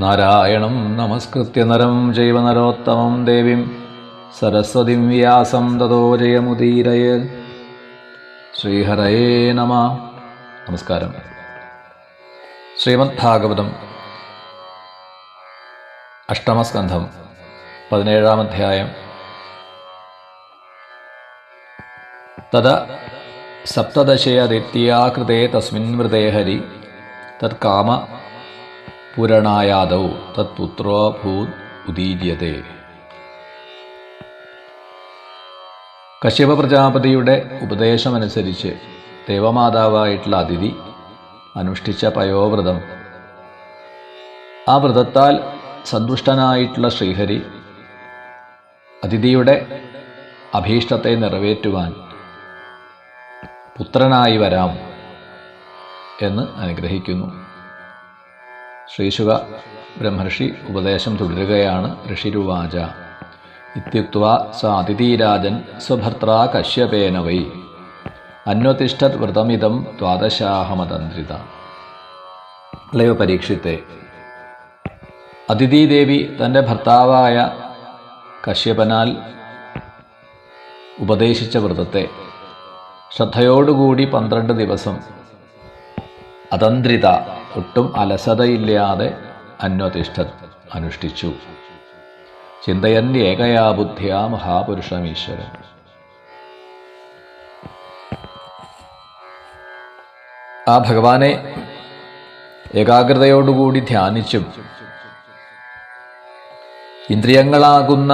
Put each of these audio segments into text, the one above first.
നാരായണം നമസ്കൃത്യ നരം ചൈവ നരോത്തമം ദേവീം സരസ്വതിം വ്യാസം തതോ ജയമുദീരയേത്. ശ്രീഹരയേ നമ. നമസ്കാരം. ശ്രീമദ് ഭാഗവതം അഷ്ടമസ്കന്ധം 17-ാം അധ്യായം. തദ സപ്തദശയദിത്യാ കൃതേ തസ്മിൻ വൃതേ ഹരി തത്കാമ പുരണായാദൗ തത്പുത്രോ ഭൂത് ഉദീര്യതേ. കശ്യപ പ്രജാപതിയുടെ ഉപദേശമനുസരിച്ച് ദേവമാതാവായിട്ടുള്ള അതിഥി അനുഷ്ഠിച്ച പയോവ്രതം, ആ വ്രതത്താൽ സന്തുഷ്ടനായിട്ടുള്ള ശ്രീഹരി അതിഥിയുടെ അഭീഷ്ടത്തെ നിറവേറ്റുവാൻ പുത്രനായി വരാം എന്ന് അനുഗ്രഹിക്കുന്നു. ശ്രീശുക ബ്രഹ്മർഷി ഉപദേശം തുടരുകയാണ്. ഋഷിരുവാച ഇത്യുക്ത്വാ സ അതിഥിരാജൻ സ്വഭർത്താ കശ്യപേന വൈ അന്വതിഷ്ഠത് വ്രതമിദം ദ്വാദശാഹമതന്ത്രിത. അല്ലയോ പരീക്ഷിത്തെ, അതിഥിദേവി തൻ്റെ ഭർത്താവായ കശ്യപനാൽ ഉപദേശിച്ച വ്രതത്തെ ശ്രദ്ധയോടുകൂടി 12 ദിവസം അതന്ത്രിത, ഒട്ടും അലസതയില്ലാതെ അന്വതിഷ്ഠത്, അനുഷ്ഠിച്ചു. ചിന്തയൻ ഏകയാ ബുദ്ധ്യാ മഹാപുരുഷമീശ്വരൻ. ആ ഭഗവാനെ ഏകാഗ്രതയോടുകൂടി ധ്യാനിച്ചും ഇന്ദ്രിയങ്ങളാകുന്ന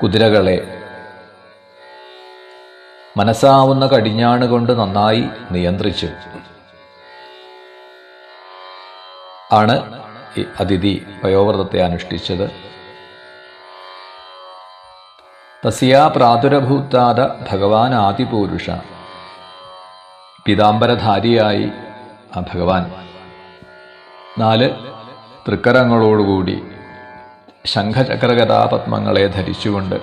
കുതിരകളെ മനസ്സാവുന്ന കടിഞ്ഞാണുകൊണ്ട് നന്നായി നിയന്ത്രിച്ചു ആണ് ഈ അതിഥി പയോവ്രതത്തെ അനുഷ്ഠിച്ചത്. തസ്യാ പ്രാതുരഭൂത്താദ ഭഗവാൻ ആദിപൂരുഷ. പീതാംബരധാരിയായി ആ ഭഗവാൻ 4 തൃക്കരങ്ങളോടുകൂടി ശംഖചക്രഗദാപത്മങ്ങളെ ധരിച്ചുകൊണ്ട്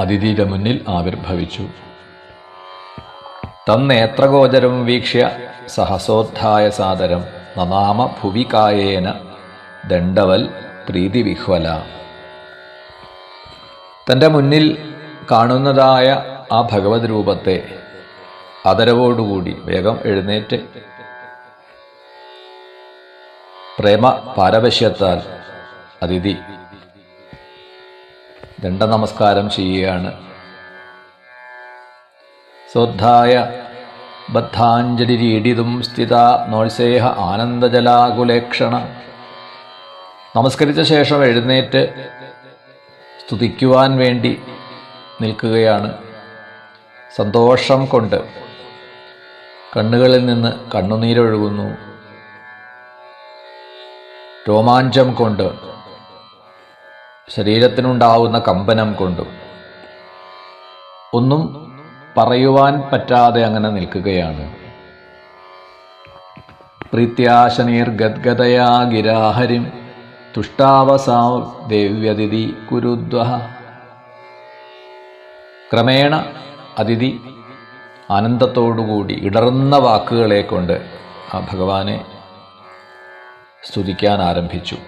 അതിഥിയുടെ മുന്നിൽ ആവിർഭവിച്ചു. തന്നേത്രഗോചരം വീക്ഷ്യ സഹസോദ്ധായ സാദരം നനാമ ഭുവി കായേന ദണ്ഡവൽ പ്രീതിവിഹ്വല. തൻ്റെ മുന്നിൽ കാണുന്നതായ ആ ഭഗവത് രൂപത്തെ ആദരവോടുകൂടി വേഗം എഴുന്നേറ്റ് പ്രേമ പാരവശ്യത്താൽ അതിഥി ദണ്ഡനമസ്കാരം ചെയ്യുകയാണ്. സോദ്ധായ ബദ്ധാഞ്ജലിരീഡിതും സ്ഥിത നോത്സേഹ ആനന്ദജലാകുലേക്ഷണ. നമസ്കരിച്ച ശേഷം എഴുന്നേറ്റ് സ്തുതിക്കുവാൻ വേണ്ടി നിൽക്കുകയാണ്. സന്തോഷം കൊണ്ട് കണ്ണുകളിൽ നിന്ന് കണ്ണുനീരൊഴുകുന്നു. രോമാഞ്ചം കൊണ്ട്, ശരീരത്തിനുണ്ടാവുന്ന കമ്പനം കൊണ്ടും ഒന്നും പറയുവാൻ പറ്റാതെ അങ്ങനെ നിൽക്കുകയാണ്. പ്രീത്യാശനീർ ഗദ്ഗതയാ ഗിരാഹരിം തുഷ്ടാവസാ ദേവ്യതിഥി കുരുദ്വഹ. ക്രമേണ അതിഥി ആനന്ദത്തോടുകൂടി ഇടറുന്ന വാക്കുകളെ കൊണ്ട് ആ ഭഗവാനെ സ്തുതിക്കാൻ ആരംഭിച്ചു.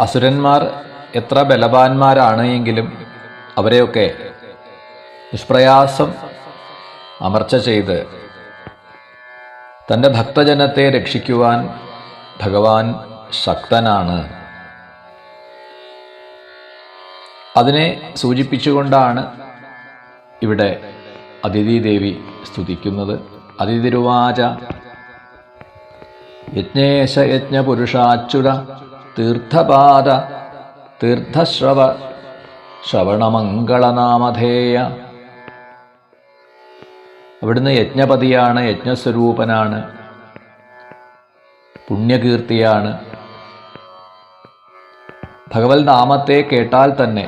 അസുരന്മാർ എത്ര ബലവാന്മാരാണ് എങ്കിലും അവരെയൊക്കെ നിഷ്പ്രയാസം അമർച്ച ചെയ്ത് തൻ്റെ ഭക്തജനത്തെ രക്ഷിക്കുവാൻ ഭഗവാൻ ശക്തനാണ്. അതിനെ സൂചിപ്പിച്ചുകൊണ്ടാണ് ഇവിടെ അതിഥിദേവി സ്തുതിക്കുന്നത്. അതിഥിരുവാച യജ്ഞേശ യജ്ഞപുരുഷാച്യുത തീർത്ഥപാദ തീർത്ഥശ്രവ ശ്രവണമംഗളനാമധേയ. അവിടുന്ന് യജ്ഞപതിയാണ്, യജ്ഞസ്വരൂപനാണ്, പുണ്യകീർത്തിയാണ്. ഭഗവത് നാമത്തെ കേട്ടാൽ തന്നെ,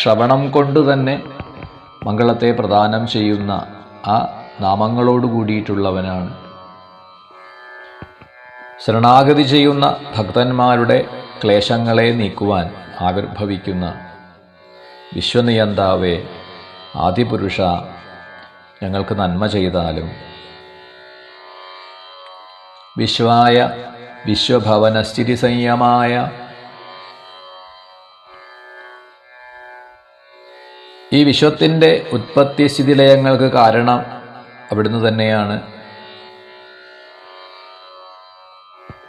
ശ്രവണം കൊണ്ട് തന്നെ മംഗളത്തെ പ്രദാനം ചെയ്യുന്ന ആ നാമങ്ങളോട് കൂടിയിട്ടുള്ളവനാണ്. ശരണാഗതി ചെയ്യുന്ന ഭക്തന്മാരുടെ ക്ലേശങ്ങളെ നീക്കുവാൻ ആവിർഭവിക്കുന്ന വിശ്വനിയന്താവേ, ആദിപുരുഷ, ഞങ്ങൾക്ക് നന്മ ചെയ്താലും വിശ്വായ വിശ്വഭവനസ്ഥിതി സംയമായ ഈ വിശ്വത്തിൻ്റെ ഉത്പത്തി സ്ഥിതിലയങ്ങൾക്ക് കാരണം അവിടുന്ന് തന്നെയാണ്.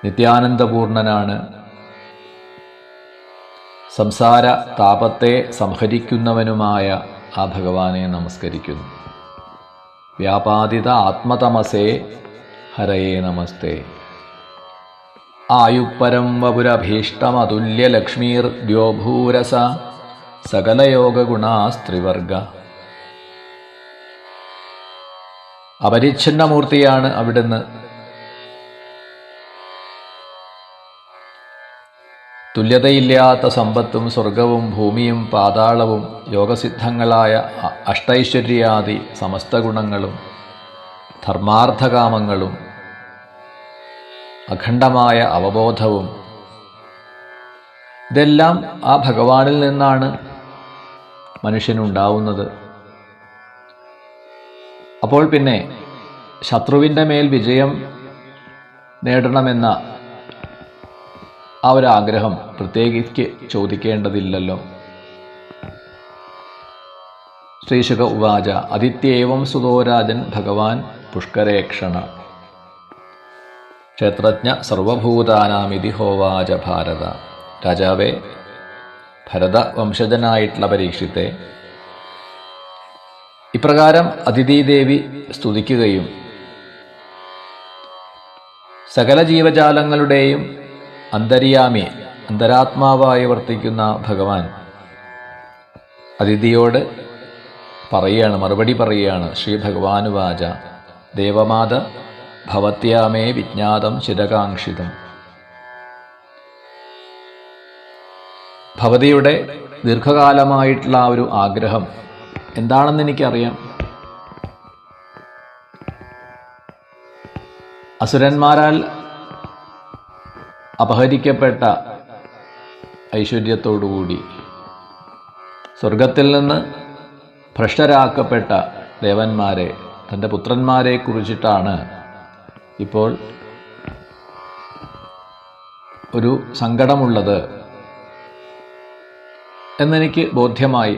നിത്യാനന്ദപൂർണനാണ്. സംസാര താപത്തെ സംഹരിക്കുന്നവനുമായ ആ ഭഗവാനെ നമസ്കരിക്കുന്നു. വ്യാപാദിത ആത്മതമസേ ഹരയേ നമസ്തേ. ആയുപ്പരം വപുരഭീഷ്ടമതുല്യ ലക്ഷ്മീർ ദ്യോഭൂരസ സകലയോഗഗുണാസ്ത്രിവർഗ. അപരിച്ഛിന്നമൂർത്തിയാണ് അവിടുന്ന്. തുല്യതയില്ലാത്ത സമ്പത്തും സ്വർഗവും ഭൂമിയും പാതാളവും യോഗസിദ്ധങ്ങളായ അഷ്ടൈശ്വര്യാദി സമസ്ത ഗുണങ്ങളും ധർമാർത്ഥകാമങ്ങളും അഖണ്ഡമായ അവബോധവും ഇതെല്ലാം ആ ഭഗവാനിൽ നിന്നാണ് മനുഷ്യനുണ്ടാവുന്നത്. അപ്പോൾ പിന്നെ ശത്രുവിൻ്റെ മേൽ വിജയം നേടണമെന്ന ആ ഒരു ആഗ്രഹം പ്രത്യേകിച്ച് ചോദിക്കേണ്ടതില്ലല്ലോ. ശ്രീശുക ഉവാച അദിത്യേവം സുതോരാജൻ ഭഗവാൻ പുഷ്കരേക്ഷണ ക്ഷേത്രജ്ഞ സർവഭൂതാനാമിതി ഹോവാച ഭാരത. രാജാവേ, ഭരത വംശജനായിട്ടുള്ള പരീക്ഷിത്തെ, ഇപ്രകാരം അതിഥീദേവി സ്തുതിക്കുകയും സകല ജീവജാലങ്ങളുടെയും അന്തര്യാമി അന്തരാത്മാവായി വർത്തിക്കുന്ന ഭഗവാൻ അതിഥിയോട് പറയുകയാണ്, മറുപടി പറയുകയാണ്. ശ്രീ ഭഗവാനുവാച ദേവമാത ഭവത്യാമേ വിജ്ഞാതം ചിരകാംക്ഷിതം. ഭവതിയുടെ ദീർഘകാലമായിട്ടുള്ള ആ ഒരു ആഗ്രഹം എന്താണെന്ന് എനിക്കറിയാം. അസുരന്മാരാൽ അപഹരിക്കപ്പെട്ട ഐശ്വര്യത്തോടുകൂടി സ്വർഗത്തിൽ നിന്ന് ഭ്രഷ്ടരാക്കപ്പെട്ട ദേവന്മാരെ, തൻ്റെ പുത്രന്മാരെ കുറിച്ചിട്ടാണ് ഇപ്പോൾ ഒരു സങ്കടമുള്ളത് എന്നെനിക്ക് ബോധ്യമായി.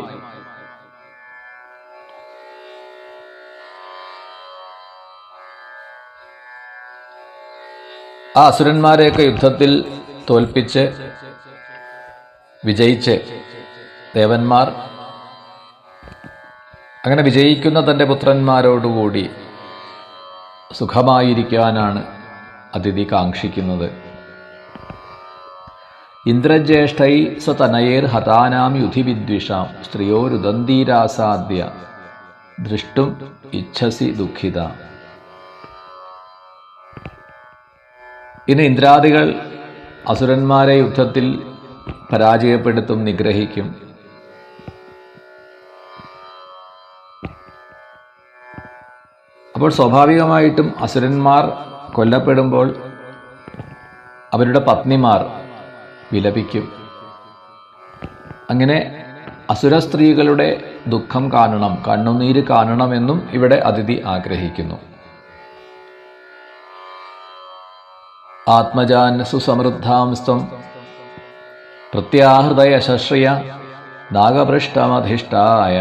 ആ അസുരന്മാരെയൊക്കെ യുദ്ധത്തിൽ തോൽപ്പിച്ച് വിജയിച്ച് ദേവന്മാർ അങ്ങനെ വിജയിക്കുന്ന തൻ്റെ പുത്രന്മാരോടുകൂടി സുഖമായിരിക്കാനാണ് അതിഥി കാക്ഷിക്കുന്നത്. ഇന്ദ്രജ്യേഷ്ഠൈ സതനയേർ ഹതാനാം യുധിവിദ്വിഷാം സ്ത്രിയോരുദന്തീരാസാദ്യ ദൃഷ്ടും ഇച്ഛസി ദുഃഖിത. ഇന്ന് ഇന്ദ്രാദികൾ അസുരന്മാരെ യുദ്ധത്തിൽ പരാജയപ്പെടുത്തും, നിഗ്രഹിക്കും. അപ്പോൾ സ്വാഭാവികമായിട്ടും അസുരന്മാർ കൊല്ലപ്പെടുമ്പോൾ അവരുടെ പത്നിമാർ വിലപിക്കും. അങ്ങനെ അസുര സ്ത്രീകളുടെ ദുഃഖം കാണണം, കണ്ണുനീര് കാണണമെന്നും ഇവിടെ അതിഥി ആഗ്രഹിക്കുന്നു. ആത്മജാൻ സുസമൃദ്ധാംസ്ത്വം പ്രത്യാഹൃതയശ്രിയ നാഗപൃഷ്ടമധിഷ്ഠായ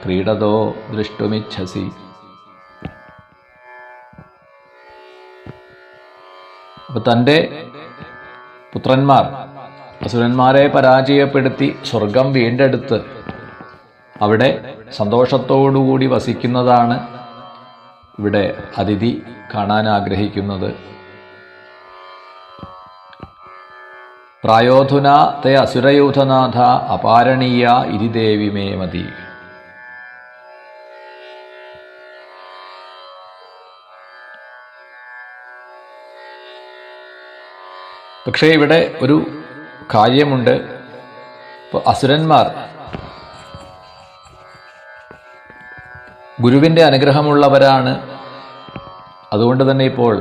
ക്രീഡതോ ദൃഷ്ടുമിച്ഛസി. അപ്പോൾ തൻ്റെ പുത്രന്മാർ അസുരന്മാരെ പരാജയപ്പെടുത്തി സ്വർഗം വീണ്ടെടുത്ത് അവിടെ സന്തോഷത്തോടുകൂടി വസിക്കുന്നതാണ് ഇവിടെ അതിഥി കാണാൻ ആഗ്രഹിക്കുന്നത്. പ്രായോധുന തേ അസുരയൂഥനാഥ അപാരണീയ ഇരിദേവി മേ മതി. പക്ഷേ ഇവിടെ ഒരു കാര്യമുണ്ട്. ഇപ്പോൾ അസുരന്മാർ ഗുരുവിൻ്റെ അനുഗ്രഹമുള്ളവരാണ്. അതുകൊണ്ട് തന്നെ ഇപ്പോൾ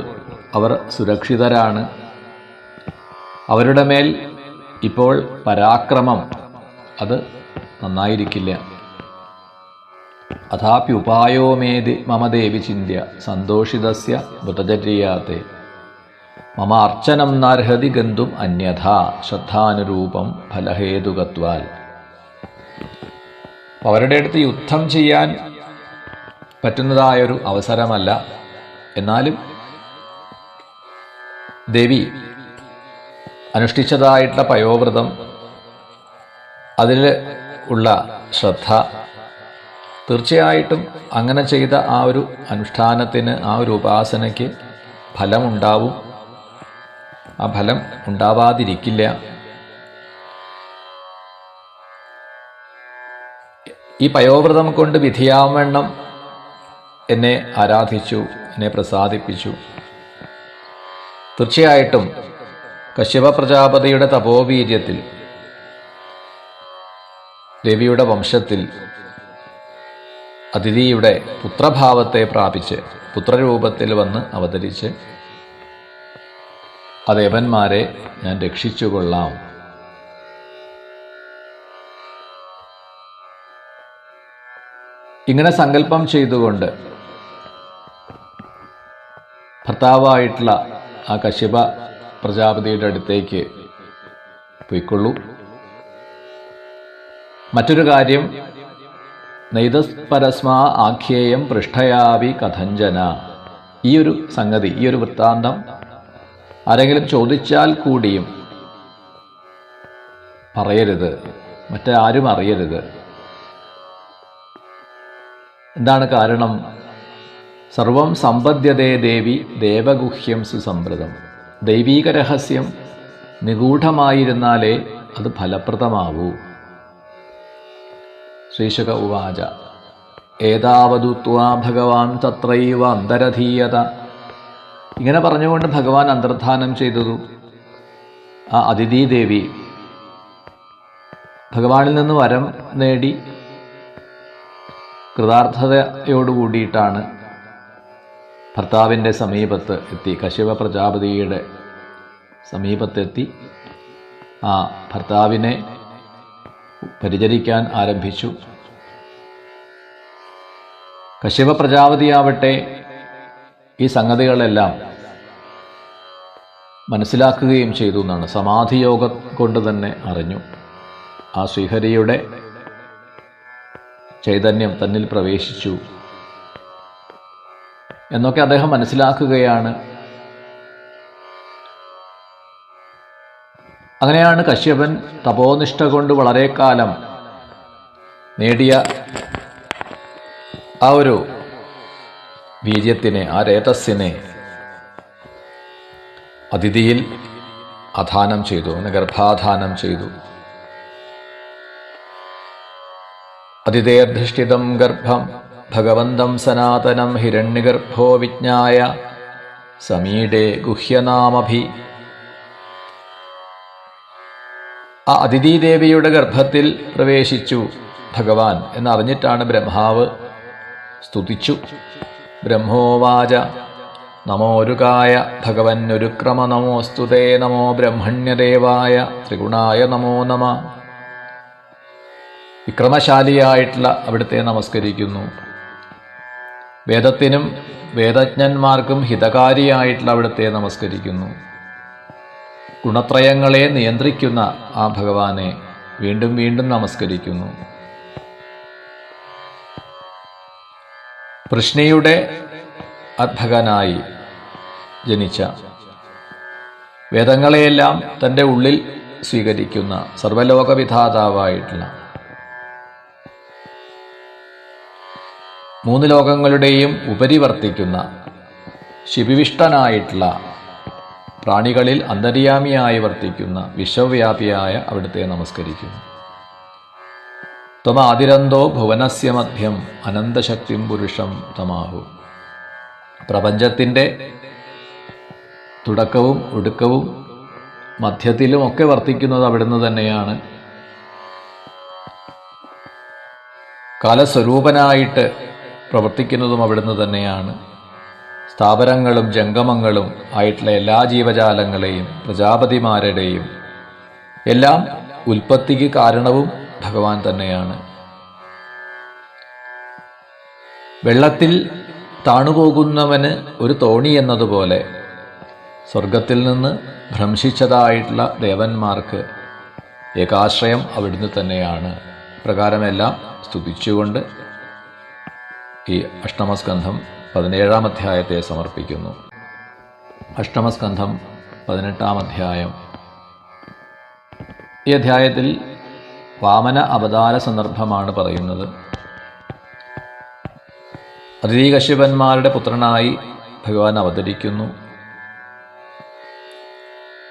അവർ സുരക്ഷിതരാണ്. അവരുടെ മേൽ ഇപ്പോൾ പരാക്രമം അത് നന്നായിരിക്കില്ല. അഥാപ്യുപായോ മേതി മമ ദേവി ചിന്യ സന്തോഷിതസ്യ മൃതചര്യാത്തെ മമ അർച്ചനം നാർഹതി ഗന്തും അന്യഥാ ശ്രദ്ധാനുരൂപം ഫലഹേതുകത്വാൽ. അവരുടെ അടുത്ത് യുദ്ധം ചെയ്യാൻ പറ്റുന്നതായൊരു അവസരമല്ല. എന്നാലും ദേവി അനുഷ്ഠിച്ചതായിട്ടുള്ള പയോവ്രതം, അതിൽ ഉള്ള ശ്രദ്ധ, തീർച്ചയായിട്ടും അങ്ങനെ ചെയ്ത ആ ഒരു അനുഷ്ഠാനത്തിന്, ആ ഒരു ഉപാസനയ്ക്ക് ഫലമുണ്ടാവും. ആ ഫലം ഉണ്ടാവാതിരിക്കില്ല. ഈ പയോവ്രതം കൊണ്ട് വിധിയാവണ്ണം എന്നെ ആരാധിച്ചു, എന്നെ പ്രസാദിപ്പിച്ചു. തീർച്ചയായിട്ടും കശ്യപ പ്രജാപതിയുടെ തപോവീര്യത്തിൽ, ദേവിയുടെ വംശത്തിൽ അതിഥിയുടെ പുത്രഭാവത്തെ പ്രാപിച്ച് പുത്രരൂപത്തിൽ വന്ന് അവതരിച്ച് ആ ദേവന്മാരെ ഞാൻ രക്ഷിച്ചുകൊള്ളാം. ഇങ്ങനെ സങ്കല്പം ചെയ്തുകൊണ്ട് ഭർത്താവായിട്ടുള്ള ആ കശ്യപ പ്രജാപതിയുടെ അടുത്തേക്ക് പോയിക്കൊള്ളൂ. മറ്റൊരു കാര്യം, നൈതസ്പരസ്മാ ആഖ്യേയം പൃഷ്ഠയാവി കഥഞ്ജന. ഈ ഒരു സംഗതി, ഈ ഒരു വൃത്താന്തം ആരെങ്കിലും ചോദിച്ചാൽ കൂടിയും പറയരുത്, മറ്റാരും അറിയരുത്. എന്താണ് കാരണം? സർവം സമ്പദ്യതേ ദേവി ദേവഗുഹ്യം സുസംവൃതം. ദൈവീക രഹസ്യം നിഗൂഢമായിരുന്നാലേ അത് ഫലപ്രദമാവൂ. ശ്രീശുക ഉവാച ഏതാവതുത്വാ ഭഗവാൻ തത്രൈവ അന്തരധീയത. ഇങ്ങനെ പറഞ്ഞുകൊണ്ട് ഭഗവാൻ അന്തർധാനം ചെയ്തതു. ആ അതിഥീദേവി ഭഗവാനിൽ നിന്ന് വരം നേടി കൃതാർത്ഥതയോടുകൂടിയിട്ടാണ് ഭർത്താവിൻ്റെ സമീപത്ത് എത്തി, കശ്യപ പ്രജാപതിയുടെ സമീപത്തെത്തി ആ ഭർത്താവിനെ പരിചരിക്കാൻ ആരംഭിച്ചു. കശ്യപ പ്രജാപതിയാവട്ടെ ഈ സംഗതികളെല്ലാം മനസ്സിലാക്കുകയും ചെയ്തു എന്നാണ്. സമാധിയോഗം കൊണ്ട് തന്നെ അറിഞ്ഞു. ആ ശ്രീഹരിയുടെ ചൈതന്യം തന്നിൽ പ്രവേശിച്ചു എന്നൊക്കെ അദ്ദേഹം മനസ്സിലാക്കുകയാണ്. അങ്ങനെയാണ് കശ്യപൻ തപോനിഷ്ഠ കൊണ്ട് വളരെ കാലം നേടിയ ആ ഒരു വീര്യത്തിനെ, ആ രേതസ്സിനെ അതിഥിയിൽ ആധാനം ചെയ്തു, അവന് ഗർഭാധാനം ചെയ്തു. അതിഥേർധിഷ്ഠിതം ഗർഭം ഭഗവന്തം സനാതനം ഹിരണ്യഗർഭോ വിജ്ഞായ സമീഡേ ഗുഹ്യനാമഭി. ആ അതിഥീദേവിയുടെ ഗർഭത്തിൽ പ്രവേശിച്ചു ഭഗവാൻ എന്നറിഞ്ഞിട്ടാണ് ബ്രഹ്മാവ് സ്തുതിച്ചു. ബ്രഹ്മോവാച നമോരുകായ ഭഗവന്നൊരുക്രമ നമോസ്തുതേ നമോ ബ്രഹ്മണ്യദേവായ ത്രിഗുണായ നമോ നമ. വിക്രമശാലിയായിട്ടുള്ള അവിടുത്തെ നമസ്കരിക്കുന്നു. വേദത്തിനും വേദജ്ഞന്മാർക്കും ഹിതകാരിയായിട്ടുള്ള അവിടുത്തെ നമസ്കരിക്കുന്നു. ഗുണത്രയങ്ങളെ നിയന്ത്രിക്കുന്ന ആ ഭഗവാനെ വീണ്ടും വീണ്ടും നമസ്കരിക്കുന്നു. വൃഷ്ണിയുടെ അർഭകനായി ജനിച്ച, വേദങ്ങളെയെല്ലാം തൻ്റെ ഉള്ളിൽ സ്വീകരിക്കുന്ന സർവലോകവിധാതാവായിട്ടുള്ള, മൂന്ന് ലോകങ്ങളുടെയും ഉപരി വർത്തിക്കുന്ന ശിവിവിഷ്ടനായിട്ടുള്ള, പ്രാണികളിൽ അന്തര്യാമിയായി വർത്തിക്കുന്ന വിശ്വവ്യാപിയായ അവിടുത്തെ നമസ്കരിക്കുന്നു. ത്വമാതിരന്തോ ഭുവനസ്യ മധ്യം അനന്തശക്തിം പുരുഷം തമാഹു. പ്രപഞ്ചത്തിൻ്റെ തുടക്കവും ഒടുക്കവും മധ്യത്തിലുമൊക്കെ വർത്തിക്കുന്നത് അവിടുന്ന് തന്നെയാണ്. കാലസ്വരൂപനായിട്ട് പ്രവർത്തിക്കുന്നതും അവിടുന്ന് തന്നെയാണ്. സ്ഥാപനങ്ങളും ജംഗമങ്ങളും ആയിട്ടുള്ള എല്ലാ ജീവജാലങ്ങളെയും പ്രജാപതിമാരുടെയും എല്ലാം ഉൽപ്പത്തിക്ക് കാരണവും ഭഗവാൻ തന്നെയാണ്. വെള്ളത്തിൽ താണുപോകുന്നവന് ഒരു തോണി എന്നതുപോലെ സ്വർഗത്തിൽ നിന്ന് ഭ്രംശിച്ചതായിട്ടുള്ള ദേവന്മാർക്ക് ഏകാശ്രയം അവിടുന്ന് തന്നെയാണ്. പ്രകാരമെല്ലാം സ്തുതിച്ചുകൊണ്ട് ഈ അഷ്ടമസ്കന്ധം 17-ാം അധ്യായത്തെ സമർപ്പിക്കുന്നു. അഷ്ടമസ്കന്ധം 18-ാം അധ്യായം. ഈ അധ്യായത്തിൽ വാമന അവതാര സന്ദർഭമാണ് പറയുന്നത്. അതിഥി കശ്യപന്മാരുടെ പുത്രനായി ഭഗവാൻ അവതരിക്കുന്നു.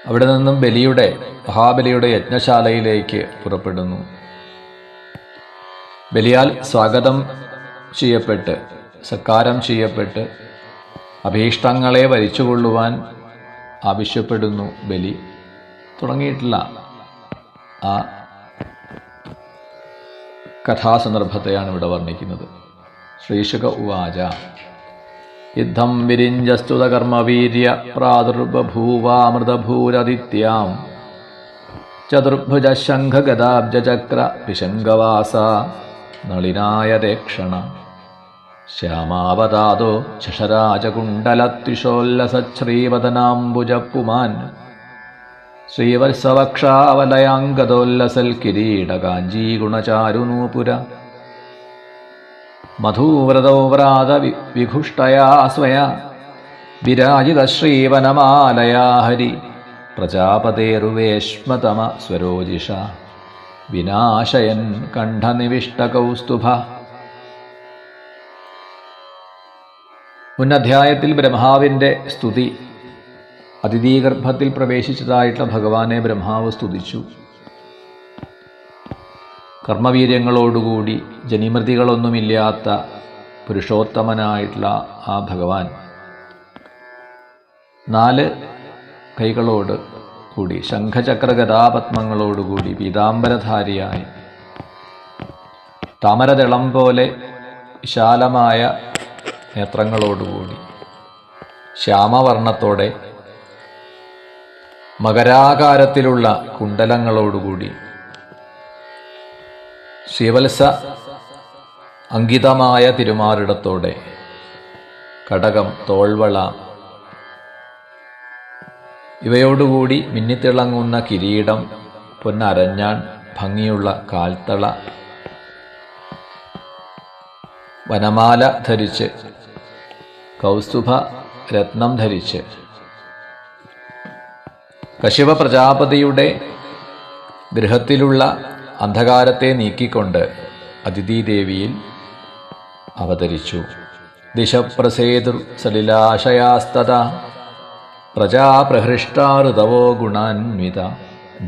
അവിടെ നിന്നും മഹാബലിയുടെ യജ്ഞശാലയിലേക്ക് പുറപ്പെടുന്നു. ബലിയാൽ സ്വാഗതം ചെയ്യപ്പെട്ട് സത്കാരം ചെയ്യപ്പെട്ട് അഭീഷ്ടങ്ങളെ വരിച്ചുകൊള്ളുവാൻ ആവശ്യപ്പെടുന്നു ബലി. തുടങ്ങിയിട്ടുള്ള ആ കഥാസന്ദർഭത്തെയാണ് ഇവിടെ വർണ്ണിക്കുന്നത്. ശ്രീശുക ഉവാച യുദ്ധം വിരിഞ്ചസ്തുത കർമ്മവീര്യ പ്രാദുർബഭൂവാമൃതഭൂരദിത്യാം ചതുർഭുജ ശംഖഗദാബ്ജചക്ര പിശങ്കവാസ നളിനായതേക്ഷണ ശ്യാമാവതാദോ ശശരാജകുണ്ടലത്വിഷോല്ലസശ്രീവദനാംബുജപുമാൻ ശ്രീവത്സവക്ഷാവലയാംഗതോല്ലസൽ കിരീടകാഞ്ചീഗുണചാരുനൂപുര മധൂവ്രതോ വ്രാത വിഘുഷ്ടയാ സ്വയാ വിരാജിത ശ്രീവനമാലയാ ഹരി പ്രജാപതേരുവേശ്മതമ സ്വരോജിഷ വിനാശയൻ കണ്ഠനിവിഷ്ടകൗസ്തുഭ. മുന്നധ്യായത്തിൽ ബ്രഹ്മാവിൻ്റെ സ്തുതി, അതിഥീഗർഭത്തിൽ പ്രവേശിച്ചതായിട്ടുള്ള ഭഗവാനെ ബ്രഹ്മാവ് സ്തുതിച്ചു. കർമ്മവീര്യങ്ങളോടുകൂടി ജനിമൃതികളൊന്നുമില്ലാത്ത പുരുഷോത്തമനായിട്ടുള്ള ആ ഭഗവാൻ 4 കൈകളോട് കൂടി ശംഖചക്രഗദാപത്മങ്ങളോടുകൂടി പീതാംബരധാരിയായി താമരദളം പോലെ വിശാലമായ നേത്രങ്ങളോടുകൂടി ശ്യാമവർണ്ണത്തോടെ മകരാകാരത്തിലുള്ള കുണ്ടലങ്ങളോടുകൂടി ശ്രീവത്സ അങ്കിതമായ തിരുമാറിടത്തോടെ കടകം, തോൾവള ഇവയോടുകൂടി മിന്നിത്തിളങ്ങുന്ന കിരീടം, പൊന്നരഞ്ഞാൺ, ഭംഗിയുള്ള കാൽത്തള, വനമാല ധരിച്ച് കൗസ്തുഭ രത്നം ധരിച്ച് കശ്യപ പ്രജാപതിയുടെ ഗൃഹത്തിലുള്ള അന്ധകാരത്തെ നീക്കിക്കൊണ്ട് അതിഥിദേവിയിൽ അവതരിച്ചു. ദിശപ്രസേതുർ സലിലാശയാസ്തത പ്രജാപ്രഹൃഷ്ടാഋതവോ ഗുണാന്വിത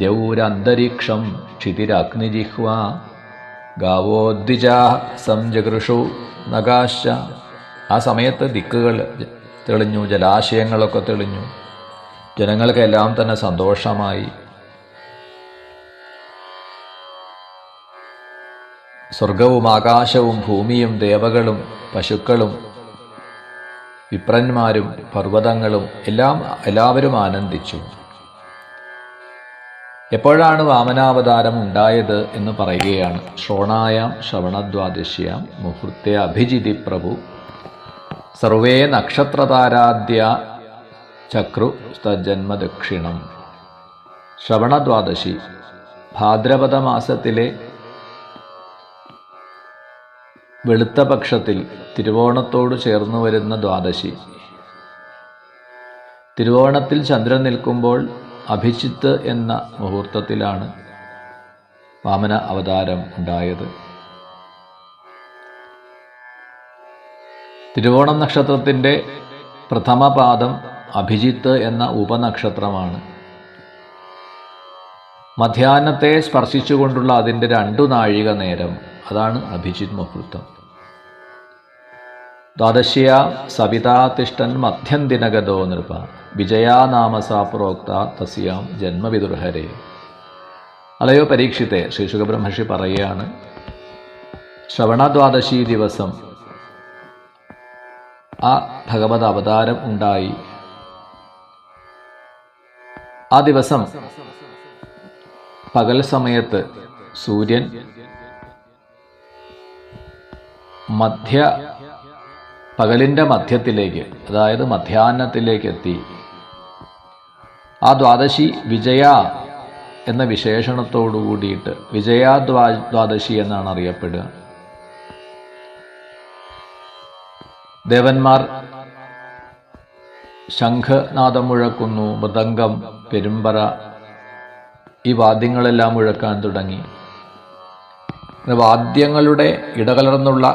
ദ്യൗരന്തരീക്ഷം ക്ഷിതിരഗ്നിജിഹ്വ ഗാവോദ്വിജാ സംജഗൃഷു നഗാശ്ച. ആ സമയത്ത് ദിക്കുകൾ തെളിഞ്ഞു, ജലാശയങ്ങളൊക്കെ തെളിഞ്ഞു, ജനങ്ങൾക്കെല്ലാം തന്നെ സന്തോഷമായി. സ്വർഗവും ആകാശവും ഭൂമിയും ദേവകളും പശുക്കളും വിപ്രന്മാരും പർവ്വതങ്ങളും എല്ലാവരും ആനന്ദിച്ചു. എപ്പോഴാണ് വാമനാവതാരം ഉണ്ടായത് എന്ന് പറയുകയാണ്. ശ്രോണായാം ശ്രവണദ്വാദശ്യാം മുഹൂർത്തെ അഭിജിതി പ്രഭു സർവേ നക്ഷത്രതാരാദ്യ ചക്രു തജ്ജന്മദക്ഷിണം. ശ്രവണദ്വാദശി ഭാദ്രപദ മാസത്തിലെ വെളുത്ത പക്ഷത്തിൽ തിരുവോണത്തോട് ചേർന്നു വരുന്ന ദ്വാദശി. തിരുവോണത്തിൽ ചന്ദ്രൻ നിൽക്കുമ്പോൾ അഭിജിത്ത് എന്ന മുഹൂർത്തത്തിലാണ് വാമന അവതാരം ഉണ്ടായത്. തിരുവോണം നക്ഷത്രത്തിൻ്റെ പ്രഥമ പാദം അഭിജിത്ത് എന്ന ഉപനക്ഷത്രമാണ്. മധ്യാഹ്നത്തെ സ്പർശിച്ചുകൊണ്ടുള്ള അതിൻ്റെ 2 നാഴിക നേരം, അതാണ് അഭിജിത് മുഹൂർത്തം. ദ്വാദശ്യാ സവിതാ തിഷ്ടൻ മധ്യം ദിനഗതോ നൃപ വിജയാ നാമസാ പ്രോക്ത തസ്യാം ജന്മവിദുർഹരേ. അലയോ പരീക്ഷിത്തെ, ശ്രീ ശുകബ്രഹ്മർഷി പറയുകയാണ്, ശ്രവണദ്വാദശി ദിവസം ആ ഭഗവത് അവതാരം ഉണ്ടായി. ആ ദിവസം പകൽ സമയത്ത് സൂര്യൻ മധ്യ പകലിൻ്റെ മധ്യത്തിലേക്ക്, അതായത് മധ്യാഹ്നത്തിലേക്ക് എത്തി. ആ ദ്വാദശി വിജയ എന്ന വിശേഷണത്തോടു കൂടിയിട്ട് വിജയാദ്വാദശി എന്നാണ് അറിയപ്പെടുക. ദേവന്മാർ ശംഖനാദം മുഴക്കുന്നു, മൃദംഗം, പെരുമ്പറ, ഈ വാദ്യങ്ങളെല്ലാം മുഴക്കാൻ തുടങ്ങി. വാദ്യങ്ങളുടെ ഇടകലർന്നുള്ള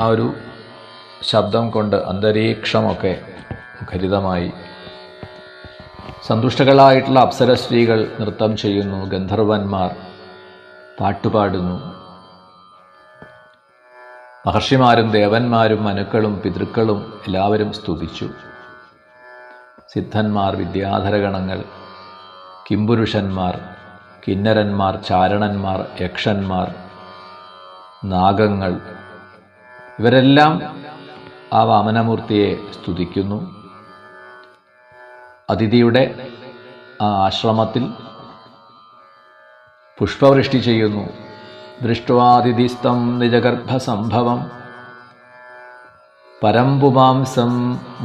ആ ഒരു ശബ്ദം കൊണ്ട് അന്തരീക്ഷമൊക്കെ മുഖരിതമായി. സന്തുഷ്ടകളായിട്ടുള്ള അപ്സരസ്ത്രീകൾ നൃത്തം ചെയ്യുന്നു, ഗന്ധർവന്മാർ പാട്ടുപാടുന്നു. മഹർഷിമാരും ദേവന്മാരും മനുക്കളും പിതൃക്കളും എല്ലാവരും സ്തുതിച്ചു. സിദ്ധന്മാർ, വിദ്യാധരഗണങ്ങൾ, കിംപുരുഷന്മാർ, കിന്നരന്മാർ, ചാരണന്മാർ, യക്ഷന്മാർ, നാഗങ്ങൾ, ഇവരെല്ലാം ആ വാമനമൂർത്തിയെ സ്തുതിക്കുന്നു. അതിഥിയുടെ ആ ആശ്രമത്തിൽ പുഷ്പവൃഷ്ടി ചെയ്യുന്നു. ദൃഷ്ട്വാതിഥിസ്തം നിജഗർഭസംഭവം പരംപുമാംസം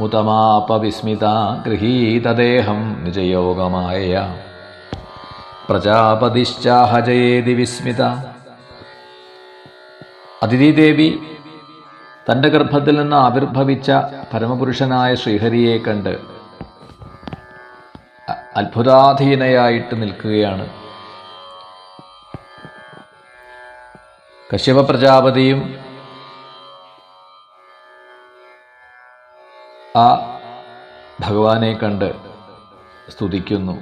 മുതമാപവിസ്മിത ഗൃഹീതദേഹം നിജയോഗമായ പ്രജാപതിശ്ചാഹജയേതി വിസ്മിത. അതിഥിദേവി തൻ്റെ ഗർഭത്തിൽ നിന്ന് ആവിർഭവിച്ച പരമപുരുഷനായ ശ്രീഹരിയെ കണ്ട് അത്ഭുതാധീനയായിട്ട് നിൽക്കുകയാണ്. കശ്യപ പ്രജാപതിയും ആ ഭഗവാനെ കണ്ട് സ്തുതിക്കുന്നു.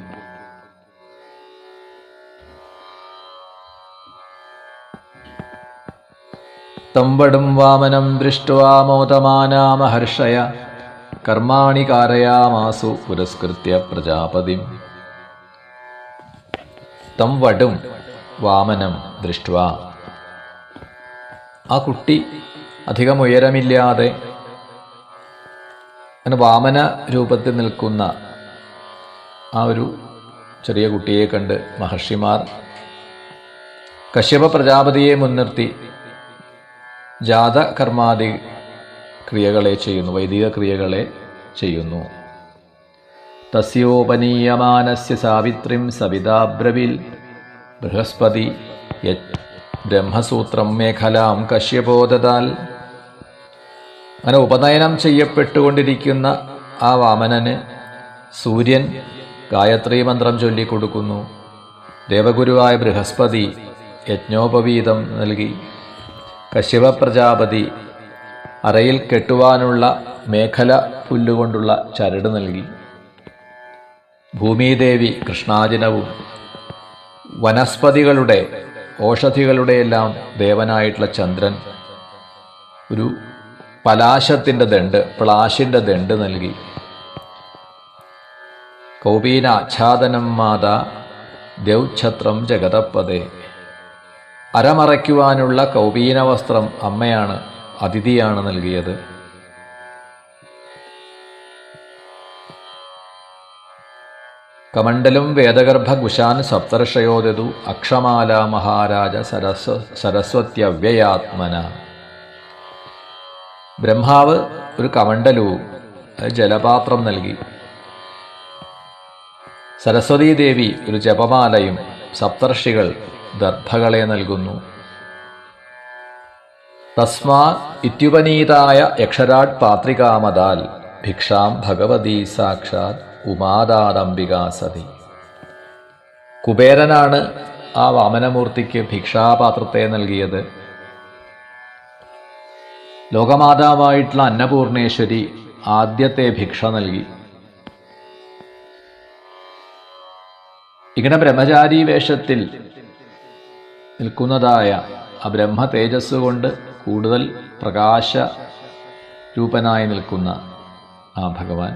തമ്പടും വാമനം ദൃഷ്ട്വാ മോദമാനാമഹർഷയ കർമാണി കാരയാമാസു പുരസ്കൃത്യ പ്രജാപതിം. തം വടും വാമനം ദൃഷ്ട്വാ, ആ കുട്ടി അധികം ഉയരമില്ലാതെ അങ്ങനെ വാമന രൂപത്തിൽ നിൽക്കുന്ന ആ ഒരു ചെറിയ കുട്ടിയെ കണ്ട് മഹർഷിമാർ കശ്യപ പ്രജാപതിയെ മുൻനിർത്തി ജാതകർമാദി ക്രിയകളെ ചെയ്യുന്നു, വൈദിക ക്രിയകളെ ചെയ്യുന്നു. തസ്യോപനീയമാനസ്യ സാവിത്രിം സവിതാബ്രവിൽ ബൃഹസ്പതി ബ്രഹ്മസൂത്രം മേഖലാം കശ്യപോദതാൽ. അങ്ങനെ ഉപനയനം ചെയ്യപ്പെട്ടുകൊണ്ടിരിക്കുന്ന ആ വാമനന് സൂര്യൻ ഗായത്രി മന്ത്രം ചൊല്ലിക്കൊടുക്കുന്നു. ദേവഗുരുവായ ബൃഹസ്പതി യജ്ഞോപവീതം നൽകി. കശ്യപ പ്രജാപതി അറയിൽ കെട്ടുവാനുള്ള മേഖല പുല്ലുകൊണ്ടുള്ള ചരട് നൽകി. ഭൂമിദേവി കൃഷ്ണാജിനവും വനസ്പതികളുടെ ഓഷധികളുടെയെല്ലാം ദേവനായിട്ടുള്ള ചന്ദ്രൻ ഒരു പലാശത്തിൻ്റെ ദണ്ട്, പ്ലാശിൻ്റെ ദണ്ട് നൽകി. കൗപീനാച്ഛാദനം മാതാ ദ്യൗഛത്രം ജഗതപ്പതേ. അരമറയ്ക്കുവാനുള്ള കൗപീന വസ്ത്രം അമ്മയാണ്, അതിഥിയാണ് നൽകിയത്. കമണ്ഡലും വേദഗർഭ കുശാൻ സപ്തർഷയോദതു അക്ഷമാല മഹാരാജ സരസ്വത്യവ്യയാത്മന. ബ്രഹ്മാവ് ഒരു കമണ്ഡലവും ജലപാത്രം നൽകി. സരസ്വതീദേവി ഒരു ജപമാലയും, സപ്തർഷികൾ ദർഭകളെ നൽകുന്നു. തസ്മാ ഇത്യുപനീതായ യക്ഷരാട് പാത്രികാമതാൽ ഭിക്ഷാം ഭഗവതി സാക്ഷാത് ഉമാദാദംബികാ സതി. കുബേരനാണ് ആ വാമനമൂർത്തിക്ക് ഭിക്ഷാപാത്രത്തെ നൽകിയത്. ലോകമാതാവായിട്ടുള്ള അന്നപൂർണേശ്വരി ആദ്യത്തെ ഭിക്ഷ നൽകി. ഇങ്ങനെ ബ്രഹ്മചാരി വേഷത്തിൽ നിൽക്കുന്നതായ ആ ബ്രഹ്മ തേജസ് കൊണ്ട് കൂടുതൽ പ്രകാശ രൂപനായി നിൽക്കുന്ന ആ ഭഗവാൻ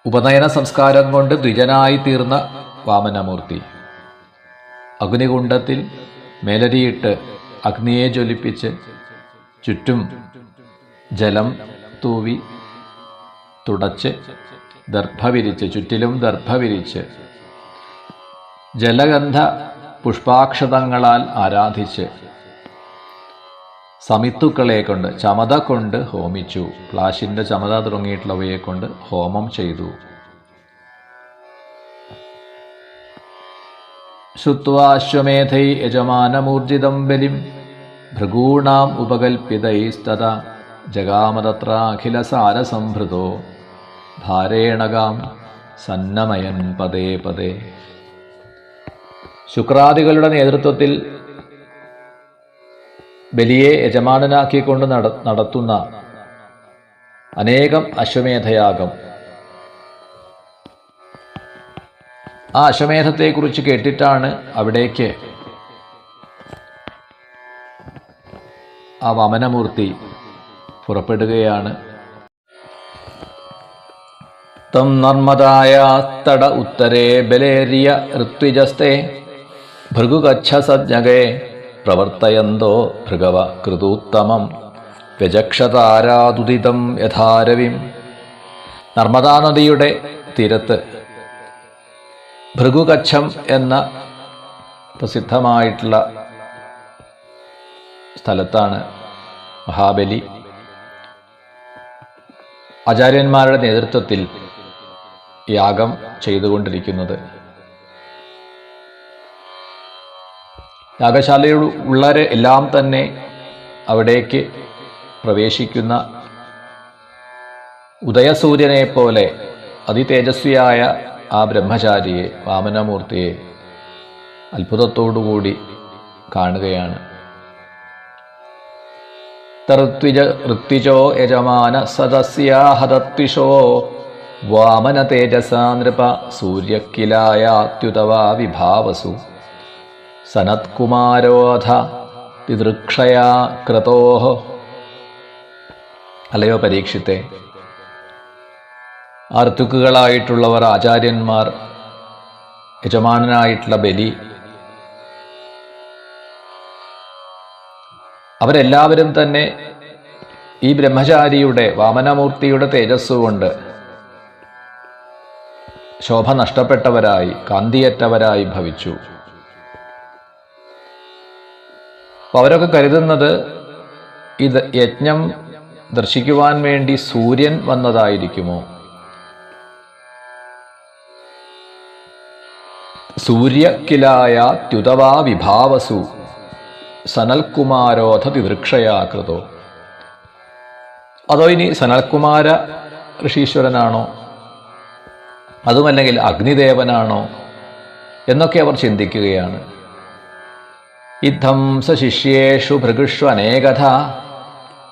ഉപനയന സംസ്കാരം കൊണ്ട് ദ്വിജനായി തീർന്ന വാമനമൂർത്തി അഗ്നികുണ്ഡത്തിൽ മേലരിയിട്ട് അഗ്നിയെ ജ്വലിപ്പിച്ച് ചുറ്റും ജലം തൂവി തുടച്ച് ദർഭ വിരിച്ച്, ചുറ്റിലും ദർഭ വിരിച്ച് ജലഗന്ധ പുഷ്പാക്ഷതങ്ങളാൽ ആരാധിച്ച് സമിത്തുക്കളെ കൊണ്ട് ചമത കൊണ്ട് ഹോമിച്ചു. പ്ലാശിൻ്റെ ചമത തുടങ്ങിയിട്ടുള്ളവയെ കൊണ്ട് ഹോമം ചെയ്തു. ശ്രുത്വാശ്വമേധൈ യജമാനമൂർജിതം ബലിം ഭൃഗൂണാം ഉപകൽപ്പിതൈസ്തഥാ ജഗാമതത്ര അഖിലസാരസംഭൃതോ ഭാരേണകാം സന്നമയൻ പദേ പദേ. ശുക്രാദികളുടെ നേതൃത്വത്തിൽ ബലിയെ യജമാനനാക്കിക്കൊണ്ട് നടത്തുന്ന അനേകം അശ്വമേധയാഗം. ആ അശ്വമേധത്തെക്കുറിച്ച് കേട്ടിട്ടാണ് അവിടേക്ക് ആ വാമനമൂർത്തി പുറപ്പെടുകയാണ്. തം നർമ്മദായാസ്തട ഉത്തരേ ബലേരിയ ഋത്വിജസ്തേ ഭൃഗുകച്ഛസജ്ഞകേ പ്രവർത്തയന്തോ ഭൃഗവ കൃതൂത്തമം വ്യജക്ഷതാരാദുദിതം യഥാരവിം. നർമ്മദാ നദിയുടെ തീരത്ത് ഭൃഗുകച്ഛം എന്ന പ്രസിദ്ധമായിട്ടുള്ള സ്ഥലത്താണ് മഹാബലി ആചാര്യന്മാരുടെ നേതൃത്വത്തിൽ യാഗം ചെയ്തുകൊണ്ടിരിക്കുന്നത്. യാഗശാലയിലുള്ളവരെ എല്ലാം തന്നെ അവിടേക്ക് പ്രവേശിക്കുന്ന ഉദയസൂര്യനെ പോലെ അതിതേജസ്വിയായ ആ ബ്രഹ്മചാരിയെ, വാമനമൂർത്തിയെ അത്ഭുതത്തോടുകൂടി കാണുകയാണ്. ഋത്വിജോ യജമാന സദസ്യാഹതത്വിഷോ വാമന തേജസാ നൃപ സൂര്യക്കിലായാത്യുതവാ വിഭാവസു സനത്കുമാരോധ പിതൃക്ഷയാ ക്രതോഹ. അല്ലയോ പരീക്ഷിത്തെ, ഋതുക്കുകളായിട്ടുള്ളവർ, ആചാര്യന്മാർ, യജമാനായിട്ടുള്ള ബലി, അവരെല്ലാവരും തന്നെ ഈ ബ്രഹ്മചാരിയുടെ, വാമനമൂർത്തിയുടെ തേജസ്സുകൊണ്ട് ശോഭ നഷ്ടപ്പെട്ടവരായി, കാന്തിയറ്റവരായി ഭവിച്ചു. അപ്പോൾ അവരൊക്കെ കരുതുന്നത് ഇത് യജ്ഞം ദർശിക്കുവാൻ വേണ്ടി സൂര്യൻ വന്നതായിരിക്കുമോ, സൂര്യക്കിലായാത്യുതവാ വിഭാവസു സനൽകുമാരോധ തിവൃക്ഷയാകൃതോ. അതോ ഇനി സനൽകുമാര ഋഷീശ്വരനാണോ, അതുമല്ലെങ്കിൽ അഗ്നിദേവനാണോ എന്നൊക്കെ അവർ ചിന്തിക്കുകയാണ്. ഇദ്ധം സശിഷ്യേഷു ഭൃഗുഷു അനേകഥ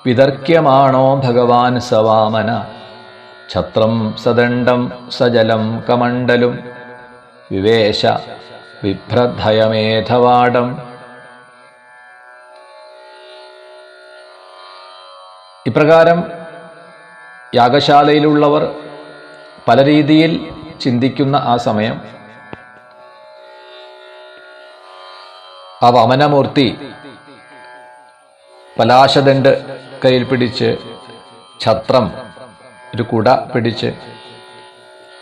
വിതർക്യമാണോ ഭഗവാൻ സവാമന ഛത്രം സദണ്ഡം സജലം കമണ്ഡലും വിവേശ വിഭ്രദ്ധയമേധവാടം. ഇപ്രകാരം യാഗശാലയിലുള്ളവർ പല രീതിയിൽ ചിന്തിക്കുന്ന ആ സമയം ആ വാമനമൂർത്തി പലാശദണ്ഡ് കയ്യിൽ പിടിച്ച്, ഛത്രം ഒരു കുട പിടിച്ച്,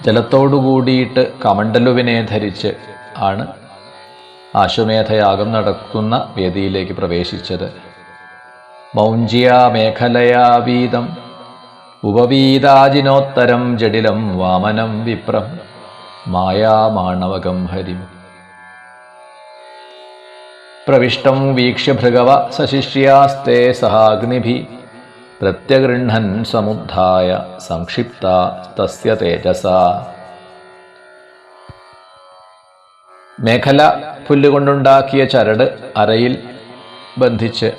ജലത്തോടുകൂടിയിട്ട് കമണ്ഡലുവിനെ ധരിച്ച് ആണ് അശ്വമേധയാഗം നടക്കുന്ന വേദിയിലേക്ക് പ്രവേശിച്ചത്. മൗഞ്ച്യാ മേഖലയാ വീതം ഉപവീതാജിനോത്തരം ജഡിലം വാമനം വിപ്രം മായാമാണവകം ഹരിം. പ്രവിഷ്ടം വീക്ഷ്യ ഭൃഗവ സശിഷ്യാസ്തേ സഹാഗ്നിഭി പ്രത്യഗൃഹൻ സമുദ്ധായ സംക്ഷിപ്ത തസ്യ തേജസ. മേഖല പുല്ലുകൊണ്ടുണ്ടാക്കിയ ചരട് അരയിൽ ബന്ധിച്ച്,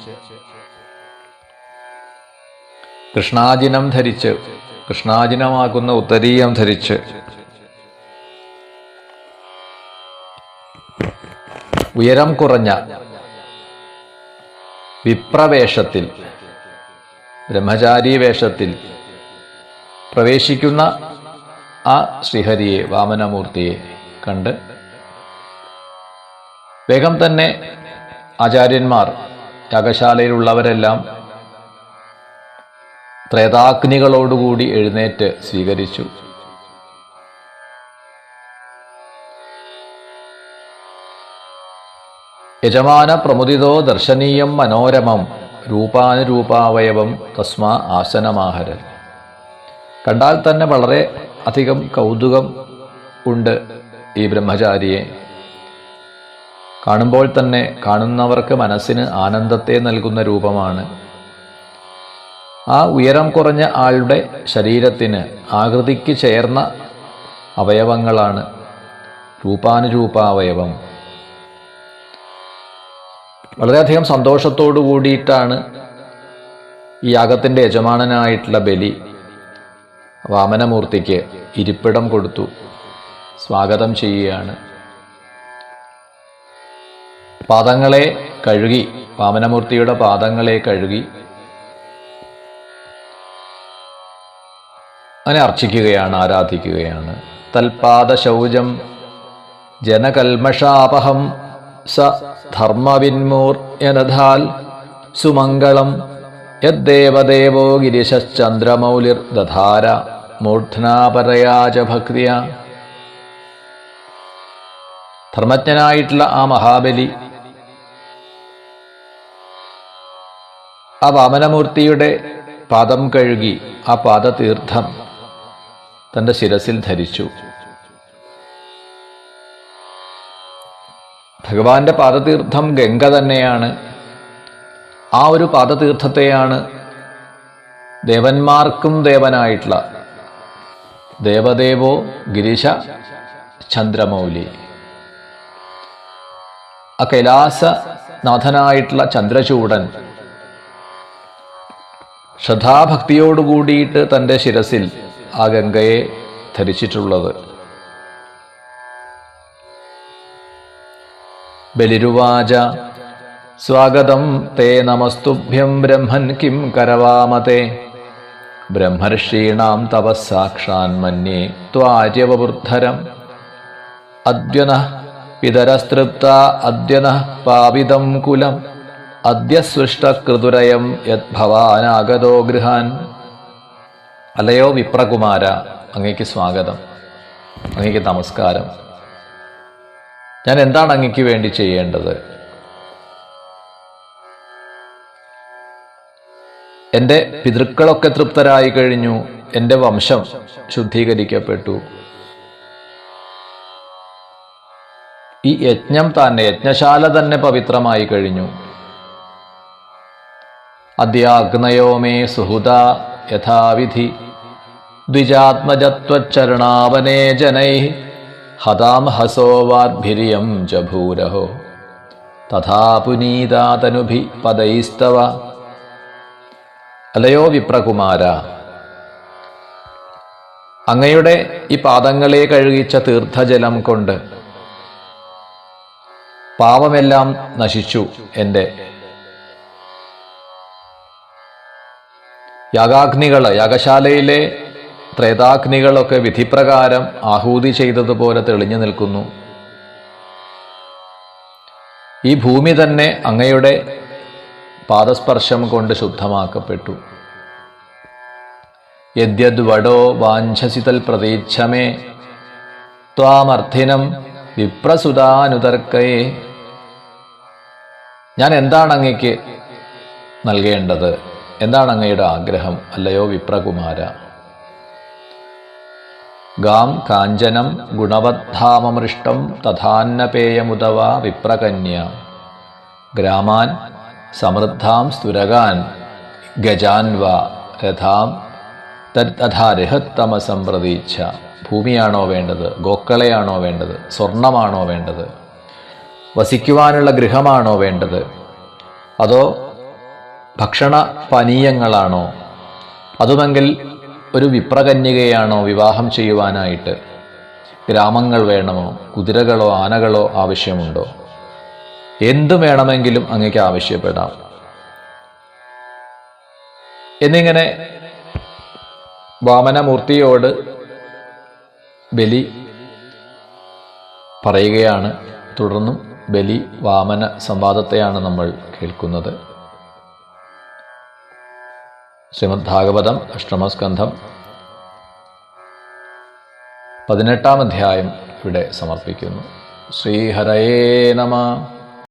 കൃഷ്ണാജിനം ധരിച്ച്, കൃഷ്ണാജിനമാകുന്ന ഉത്തരീയം ധരിച്ച്, ഉയരം കുറഞ്ഞ വിപ്രവേഷത്തിൽ, ബ്രഹ്മചാരി വേഷത്തിൽ പ്രവേശിക്കുന്ന ആ ശ്രീഹരിയെ, വാമനമൂർത്തിയെ കണ്ട് വേഗം തന്നെ ആചാര്യന്മാർ, യാഗശാലയിലുള്ളവരെല്ലാം ത്രേതാഗ്നികളോടുകൂടി എഴുന്നേറ്റ് സ്വീകരിച്ചു. യജമാന പ്രമുദിതോ ദർശനീയം മനോരമം രൂപാനുരൂപാവയവം തസ്മാ ആസനമാഹര. കണ്ടാൽ തന്നെ വളരെ അധികം കൗതുകം ഉണ്ട് ഈ ബ്രഹ്മചാരിയെ. കാണുമ്പോൾ തന്നെ കാണുന്നവർക്ക് മനസ്സിന് ആനന്ദത്തെ നൽകുന്ന രൂപമാണ്. ആ ഉയരം കുറഞ്ഞ ആളുടെ ശരീരത്തിന് ആകൃതിക്ക് ചേർന്ന അവയവങ്ങളാണ് രൂപാനുരൂപാവയവം. വളരെയധികം സന്തോഷത്തോടു കൂടിയിട്ടാണ് ഈ യാഗത്തിൻ്റെ യജമാനനായിട്ടുള്ള ബലി വാമനമൂർത്തിക്ക് ഇരിപ്പിടം കൊടുത്തു സ്വാഗതം ചെയ്യുകയാണ്. പാദങ്ങളെ കഴുകി, വാമനമൂർത്തിയുടെ പാദങ്ങളെ കഴുകി അങ്ങനെ അർച്ചിക്കുകയാണ്, ആരാധിക്കുകയാണ്. തൽപാദശൗചം ജനകൽമഷാപഹം സ ധർമ്മവിന്മൂർയനധാൽ സുമംഗളം യദ്ദേവദേവോ ഗിരിശശ്ചന്ദ്രമൗലിർ ദധാര മൂർധ്നാപരയാച ഭക്തിയ. ധർമ്മജ്ഞനായിട്ടുള്ള ആ മഹാബലി ആ വാമനമൂർത്തിയുടെ പാദം കഴുകി ആ പാദതീർത്ഥം തൻ്റെ ശിരസിൽ ധരിച്ചു. ഭഗവാന്റെ പാദതീർത്ഥം ഗംഗ തന്നെയാണ്. ആ ഒരു പാദതീർത്ഥത്തെയാണ് ദേവന്മാർക്കും ദേവനായിട്ടുള്ള ദേവദേവോ ഗിരിശ ചന്ദ്രമൗലി, ആ കൈലാസനാഥനായിട്ടുള്ള ചന്ദ്രചൂടൻ ശ്രദ്ധാഭക്തിയോടുകൂടിയിട്ട് തൻ്റെ ശിരസിൽ ആ ഗംഗയെ ധരിച്ചിട്ടുള്ളത്. ബലിരുവാച സ്വാഗതം തേ നമസ്തുഭ്യം ബ്രഹ്മൻ കിം കരവാമതേ ബ്രഹ്മർഷീണാം തവ സാക്ഷാൻ മന്യേ ത്വാര്യവബുദ്ധരം അദ്യനഃ പിതരസ്തൃപ്ത അദ്യനഃ പാവിതം കുലം അദ്യ സൃഷ്ടകൃതുരയം യദ്ഭവാനാഗതോ ഗൃഹാൻ. അല്ലയോ വിപ്രകുമാര, അങ്ങയ്ക്ക് സ്വാഗതം, അങ്ങയ്ക്ക് നമസ്കാരം. ഞാൻ എന്താണ് അങ്ങയ്ക്ക് വേണ്ടി ചെയ്യേണ്ടത്? എൻ്റെ പിതൃക്കളൊക്കെ തൃപ്തരായി കഴിഞ്ഞു, എൻ്റെ വംശം ശുദ്ധീകരിക്കപ്പെട്ടു. ഈ യജ്ഞം തന്നെ, യജ്ഞശാല തന്നെ പവിത്രമായി കഴിഞ്ഞു. അദ്യാഗ്നയോ മേ സുഹൃത യഥാവിധി ദ്വിജാത്മജത്വച്ചരണാവനേ ജനൈ ഹതാം ഹസോവാദ്ഭിരിയം ച ഭൂരഹോ തഥാ പുനീതാതനുഭി പദൈസ്തവ. അല്ലയോ വിപ്രകുമാര, അങ്ങയുടെ ഈ പാദങ്ങളെ കഴുകിച്ച തീർത്ഥജലം കൊണ്ട് പാപമെല്ലാം നശിച്ചു. എൻ്റെ യാഗാഗ്നികൾ, യാഗശാലയിലെ ത്രേതാഗ്നികളൊക്കെ വിധിപ്രകാരം ആഹൂതി ചെയ്തതുപോലെ തെളിഞ്ഞു നിൽക്കുന്നു. ഈ ഭൂമി തന്നെ അങ്ങയുടെ പാദസ്പർശം കൊണ്ട് ശുദ്ധമാക്കപ്പെട്ടു. യദ്യദ്വടോ വാഞ്ചസിതൽ പ്രതീച്ഛമേ ത്വാമർത്ഥിനം വിപ്രസുതാനുതർക്കയേ. ഞാൻ എന്താണ് അങ്ങയ്ക്ക് നൽകേണ്ടത്? എന്താണ് അങ്ങയുടെ ആഗ്രഹം, അല്ലയോ വിപ്രകുമാര? ഗാം കാഞ്ചനം ഗുണവദ്ധാമമൃഷ്ടം തഥാന്നപേയമുദവ വിപ്രകന്യ ഗ്രാമാൻ സമൃദ്ധാം സ്തുരകാൻ ഗജാൻവ രഥാം തദ്ധാരഹത്തമസം പ്രതീച്ഛ. ഭൂമിയാണോ വേണ്ടത്? ഗോക്കളെയാണോ വേണ്ടത്? സ്വർണമാണോ വേണ്ടത്? വസിക്കുവാനുള്ള ഗൃഹമാണോ വേണ്ടത്? അതോ ഭക്ഷണ പാനീയങ്ങളാണോ? അതുമെങ്കിൽ ഒരു വിപ്രകന്യകയാണോ വിവാഹം ചെയ്യുവാനായിട്ട്? ഗ്രാമങ്ങൾ വേണമോ? കുതിരകളോ ആനകളോ ആവശ്യമുണ്ടോ? എന്തു വേണമെങ്കിലും അങ്ങേക്ക് ആവശ്യപ്പെടാം എന്നിങ്ങനെ വാമനമൂർത്തിയോട് ബലി പറയുകയാണ്. തുടർന്നും ബലി വാമന സംവാദത്തെയാണ് നമ്മൾ കേൾക്കുന്നത്. ശ്രീമദ് ഭാഗവതം അഷ്ടമസ്കന്ധം 18-ാം അധ്യായം ഇവിടെ സമർപ്പിക്കുന്നു. ശ്രീഹരയേ നമഃ.